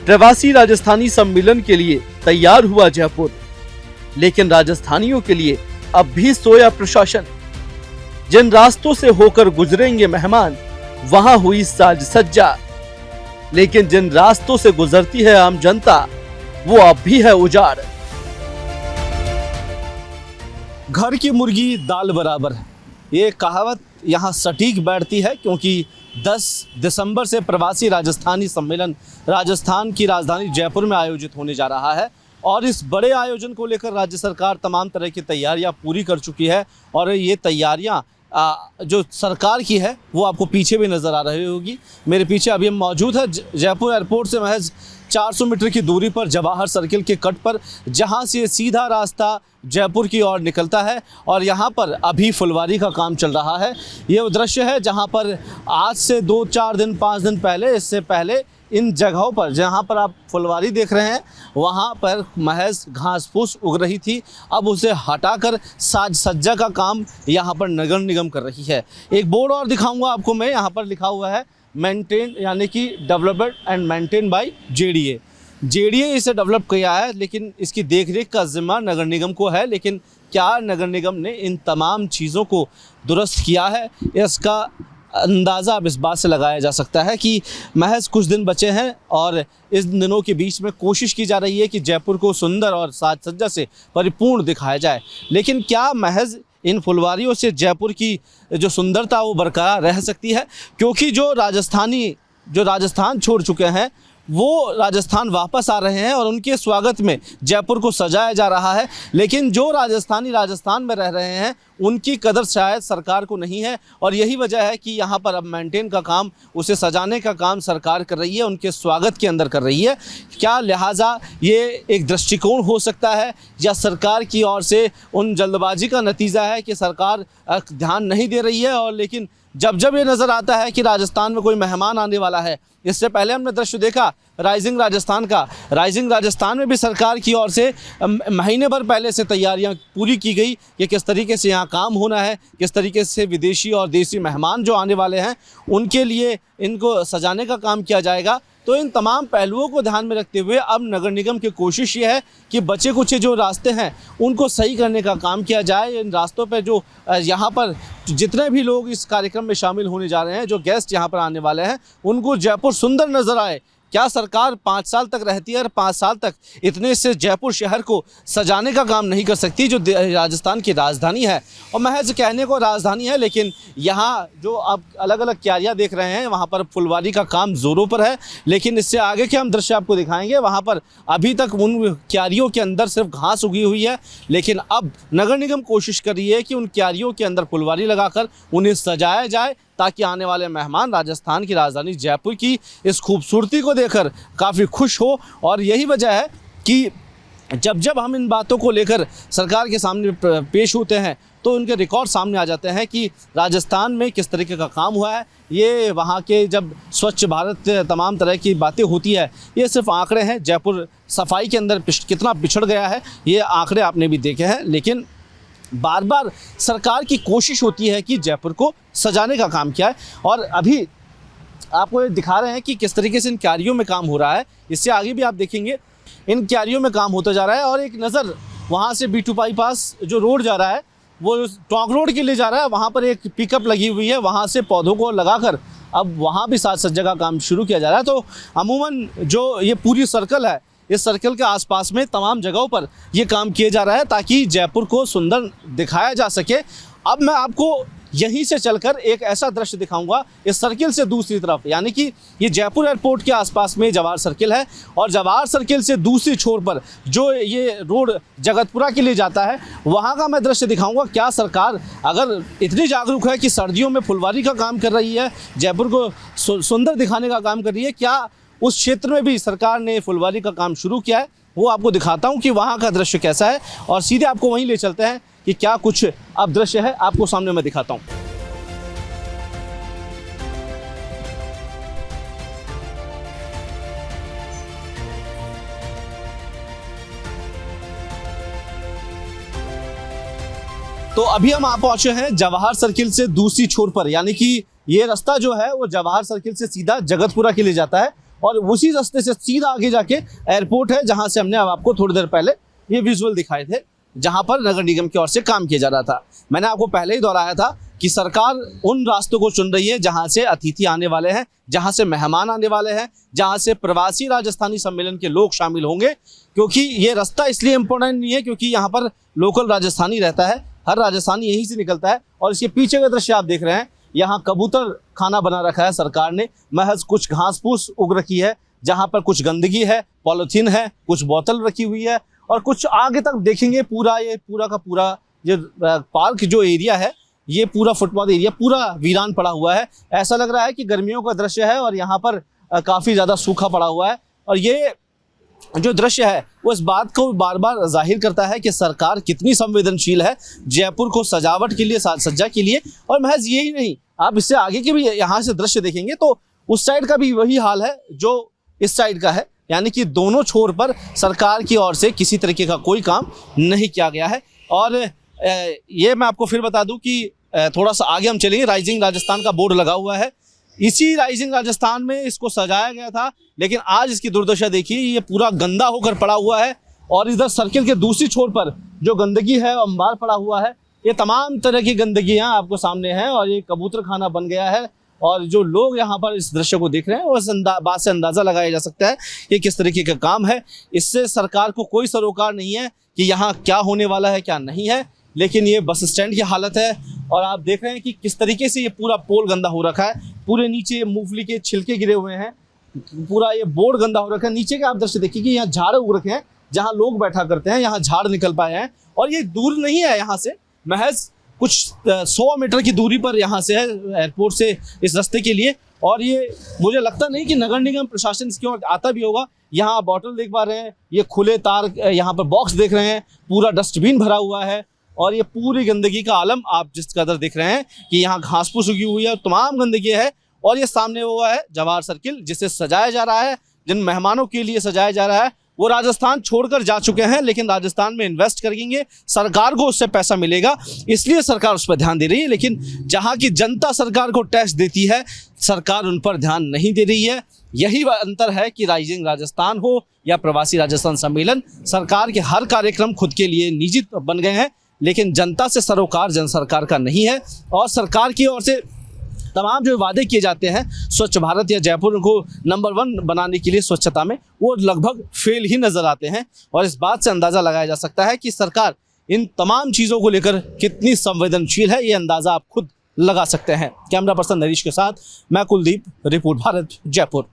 प्रवासी राजस्थानी सम्मेलन के लिए तैयार हुआ जयपुर, लेकिन राजस्थानियों के लिए अब भी सोया प्रशासन। जिन रास्तों से होकर गुजरेंगे मेहमान, वहां हुई साज सज्जा, लेकिन जिन रास्तों से गुजरती है आम जनता, वो अब भी है उजाड़। घर की मुर्गी दाल बराबर, ये कहावत यहाँ सटीक बैठती है, क्योंकि 10 दिसंबर से प्रवासी राजस्थानी सम्मेलन राजस्थान की राजधानी जयपुर में आयोजित होने जा रहा है और इस बड़े आयोजन को लेकर राज्य सरकार तमाम तरह की तैयारियां पूरी कर चुकी है। और ये तैयारियां जो सरकार की है वो आपको पीछे भी नज़र आ रही होगी। मेरे पीछे अभी हम मौजूद है जयपुर एयरपोर्ट से महज 400 मीटर की दूरी पर जवाहर सर्किल के कट पर, जहां से सीधा रास्ता जयपुर की ओर निकलता है और यहां पर अभी फुलवारी का काम चल रहा है। ये वो दृश्य है जहां पर आज से 2-4 दिन 5 दिन पहले, इससे पहले इन जगहों पर जहां पर आप फुलवारी देख रहे हैं वहां पर महज घास फूस उग रही थी। अब उसे हटाकर साज सज्जा का काम यहां पर नगर निगम कर रही है। एक बोर्ड और दिखाऊंगा आपको मैं, यहाँ पर लिखा हुआ है मेंटेन, यानी कि developed and maintain by JDA. JDA इसे डेवलप किया है, लेकिन इसकी देखरेख का जिम्मा नगर निगम को है। लेकिन क्या नगर निगम ने इन तमाम चीज़ों को दुरुस्त किया है, इसका अंदाज़ा अब इस बात से लगाया जा सकता है कि महज कुछ दिन बचे हैं और इस दिनों के बीच में कोशिश की जा रही है कि जयपुर को सुंदर और साज सज्जा से परिपूर्ण दिखाया जाए। लेकिन क्या महज इन फुलवारियों से जयपुर की जो सुंदरता वो बरकरार रह सकती है? क्योंकि जो राजस्थान छोड़ चुके हैं वो राजस्थान वापस आ रहे हैं और उनके स्वागत में जयपुर को सजाया जा रहा है। लेकिन जो राजस्थानी राजस्थान में रह रहे हैं उनकी कदर शायद सरकार को नहीं है और यही वजह है कि यहाँ पर अब मेंटेन का काम, उसे सजाने का काम सरकार कर रही है, उनके स्वागत के अंदर कर रही है। क्या लिहाजा ये एक दृष्टिकोण हो सकता है या सरकार की ओर से उन जल्दबाजी का नतीजा है कि सरकार ध्यान नहीं दे रही है? और लेकिन जब ये नज़र आता है कि राजस्थान में कोई मेहमान आने वाला है, इससे पहले हमने दृश्य देखा राइजिंग राजस्थान का, राइजिंग राजस्थान में भी सरकार की ओर से महीने भर पहले से तैयारियां पूरी की गई कि किस तरीके से यहाँ काम होना है, किस तरीके से विदेशी और देसी मेहमान जो आने वाले हैं उनके लिए इनको सजाने का काम किया जाएगा। तो इन तमाम पहलुओं को ध्यान में रखते हुए अब नगर निगम की कोशिश ये है कि बचे कुछ जो रास्ते हैं उनको सही करने का काम किया जाए। इन रास्तों पर जो यहाँ पर जितने भी लोग इस कार्यक्रम में शामिल होने जा रहे हैं, जो गेस्ट यहाँ पर आने वाले हैं, उनको जयपुर सुंदर नज़र आए। क्या सरकार 5 साल तक रहती है और 5 साल तक इतने से जयपुर शहर को सजाने का काम नहीं कर सकती, जो राजस्थान की राजधानी है? और महज कहने को राजधानी है, लेकिन यहाँ जो आप अलग अलग क्यारियाँ देख रहे हैं वहाँ पर फुलवारी का काम ज़ोरों पर है। लेकिन इससे आगे के हम दृश्य आपको दिखाएंगे, वहाँ पर अभी तक उन क्यारियों के अंदर सिर्फ घास उगी हुई है। लेकिन अब नगर निगम कोशिश कर रही है कि उन क्यारियों के अंदर फुलवारी लगाकर उन्हें सजाया जाए, ताकि आने वाले मेहमान राजस्थान की राजधानी जयपुर की इस खूबसूरती को देखकर काफ़ी खुश हो। और यही वजह है कि जब हम इन बातों को लेकर सरकार के सामने पेश होते हैं तो उनके रिकॉर्ड सामने आ जाते हैं कि राजस्थान में किस तरीके का काम हुआ है। ये वहाँ के जब स्वच्छ भारत तमाम तरह की बातें होती है, ये सिर्फ आंकड़े हैं। जयपुर सफाई के अंदर कितना पिछड़ गया है ये आंकड़े आपने भी देखे हैं। लेकिन बार बार सरकार की कोशिश होती है कि जयपुर को सजाने का काम किया है। और अभी आपको ये दिखा रहे हैं कि किस तरीके से इन क्यारियों में काम हो रहा है। इससे आगे भी आप देखेंगे इन क्यारियों में काम होता जा रहा है। और एक नज़र वहाँ से B2 बाईपास जो रोड जा रहा है वो टोंक रोड के लिए जा रहा है, वहाँ पर एक पिकअप लगी हुई है, वहाँ से पौधों को लगाकर अब वहाँ भी साज सज्जा का काम शुरू किया जा रहा है। तो अमूमन जो ये पूरी सर्कल है, इस सर्कल के आसपास में तमाम जगहों पर ये काम किया जा रहा है ताकि जयपुर को सुंदर दिखाया जा सके। अब मैं आपको यहीं से चलकर एक ऐसा दृश्य दिखाऊंगा इस सर्किल से दूसरी तरफ, यानी कि ये जयपुर एयरपोर्ट के आसपास में जवाहर सर्किल है और जवाहर सर्किल से दूसरी छोर पर जो ये रोड जगतपुरा के लिए जाता है वहाँ का मैं दृश्य दिखाऊंगा। क्या सरकार अगर इतनी जागरूक है कि सर्दियों में फुलवारी का काम कर रही है, जयपुर को सुंदर दिखाने का काम कर रही है, क्या उस क्षेत्र में भी सरकार ने फुलवारी का काम शुरू किया है? वो आपको दिखाता हूँ कि वहाँ का दृश्य कैसा है और सीधे आपको वहीं ले चलते हैं कि क्या कुछ अब दृश्य है आपको सामने मैं दिखाता हूँ। तो अभी हम आ पहुंचे हैं जवाहर सर्किल से दूसरी छोर पर, यानी कि ये रास्ता जो है वो जवाहर सर्किल से सीधा जगतपुरा के लिए जाता है और उसी रास्ते से सीधा आगे जाके एयरपोर्ट है, जहाँ से हमने अब आपको थोड़ी देर पहले ये विजुअल दिखाए थे, जहाँ पर नगर निगम की ओर से काम किया जा रहा था। मैंने आपको पहले ही दोहराया था कि सरकार उन रास्तों को चुन रही है जहाँ से अतिथि आने वाले हैं, जहाँ से मेहमान आने वाले हैं, जहाँ से प्रवासी राजस्थानी सम्मेलन के लोग शामिल होंगे। क्योंकि ये रास्ता इसलिए इम्पोर्टेंट नहीं है क्योंकि यहाँ पर लोकल राजस्थानी रहता है, हर राजस्थानी यहीं से निकलता है। और इसके पीछे का दृश्य आप देख रहे हैं, यहाँ कबूतर खाना बना रखा है सरकार ने, महज कुछ घास फूस उग रखी है, जहाँ पर कुछ गंदगी है, पॉलीथीन है, कुछ बोतल रखी हुई है, और कुछ आगे तक देखेंगे ये पूरा का पूरा जो पार्क जो एरिया है, ये पूरा फुटपाथ एरिया पूरा वीरान पड़ा हुआ है। ऐसा लग रहा है कि गर्मियों का दृश्य है और यहाँ पर काफ़ी ज़्यादा सूखा पड़ा हुआ है। और ये जो दृश्य है वो इस बात को बार बार जाहिर करता है कि सरकार कितनी संवेदनशील है जयपुर को सजावट के लिए, साज सज्जा के लिए। और महज यही नहीं, आप इससे आगे के भी यहाँ से दृश्य देखेंगे तो उस साइड का भी वही हाल है जो इस साइड का है, यानी कि दोनों छोर पर सरकार की ओर से किसी तरीके का कोई काम नहीं किया गया है। और ये मैं आपको फिर बता दूं कि थोड़ा सा आगे हम चलेंगे, राइजिंग राजस्थान का बोर्ड लगा हुआ है, इसी राइजिंग राजस्थान में इसको सजाया गया था। लेकिन आज इसकी दुर्दशा देखिए, ये पूरा गंदा होकर पड़ा हुआ है। और इधर सर्किल के दूसरी छोर पर जो गंदगी है अंबार पड़ा हुआ है, ये तमाम तरह की गंदगियां आपको सामने हैं और ये कबूतर खाना बन गया है। और जो लोग यहाँ पर इस दृश्य को देख रहे हैं उस बात से अंदाज़ा लगाया जा सकता है कि किस तरीके का काम है। इससे सरकार को कोई सरोकार नहीं है कि यहाँ क्या होने वाला है क्या नहीं है। लेकिन ये बस स्टैंड की हालत है और आप देख रहे हैं कि किस तरीके से ये पूरा पोल गंदा हो रखा है, पूरे नीचे मूंगफली के छिलके गिरे हुए हैं, पूरा ये बोर्ड गंदा हो रखा है। नीचे के आप दृश्य देखिए कि यहाँ झाड़ उग रखे हैं, जहाँ लोग बैठा करते हैं यहाँ झाड़ निकल पाए हैं। और ये दूर नहीं है, यहाँ से महज कुछ 100 मीटर की दूरी पर यहाँ से है एयरपोर्ट से इस रास्ते के लिए। और ये मुझे लगता नहीं कि नगर निगम प्रशासन इसकी ओर आता भी होगा। यहाँ बॉटल देख पा रहे हैं, ये खुले तार यहाँ पर बॉक्स देख रहे हैं, पूरा डस्टबिन भरा हुआ है और ये पूरी गंदगी का आलम आप जिस कदर देख रहे हैं कि यहाँ घास फूस उगी हुई है, तमाम गंदगी है। और ये सामने हुआ है जवाहर सर्किल, जिसे सजाया जा रहा है, जिन मेहमानों के लिए सजाया जा रहा है वो राजस्थान छोड़कर जा चुके हैं, लेकिन राजस्थान में इन्वेस्ट करेंगे, सरकार को उससे पैसा मिलेगा, इसलिए सरकार उस पर ध्यान दे रही है। लेकिन जहाँ की जनता सरकार को टैक्स देती है, सरकार उन पर ध्यान नहीं दे रही है। यही अंतर है कि राइजिंग राजस्थान हो या प्रवासी राजस्थान सम्मेलन, सरकार के हर कार्यक्रम खुद के लिए निजी बन गए हैं, लेकिन जनता से सरोकार जन सरकार का नहीं है। और सरकार की ओर से तमाम जो वादे किए जाते हैं स्वच्छ भारत या जयपुर को नंबर 1 बनाने के लिए स्वच्छता में, वो लगभग फेल ही नजर आते हैं। और इस बात से अंदाज़ा लगाया जा सकता है कि सरकार इन तमाम चीज़ों को लेकर कितनी संवेदनशील है, ये अंदाज़ा आप खुद लगा सकते हैं। कैमरा पर्सन नरीश के साथ मैं कुलदीप, रिपोर्ट भारत, जयपुर।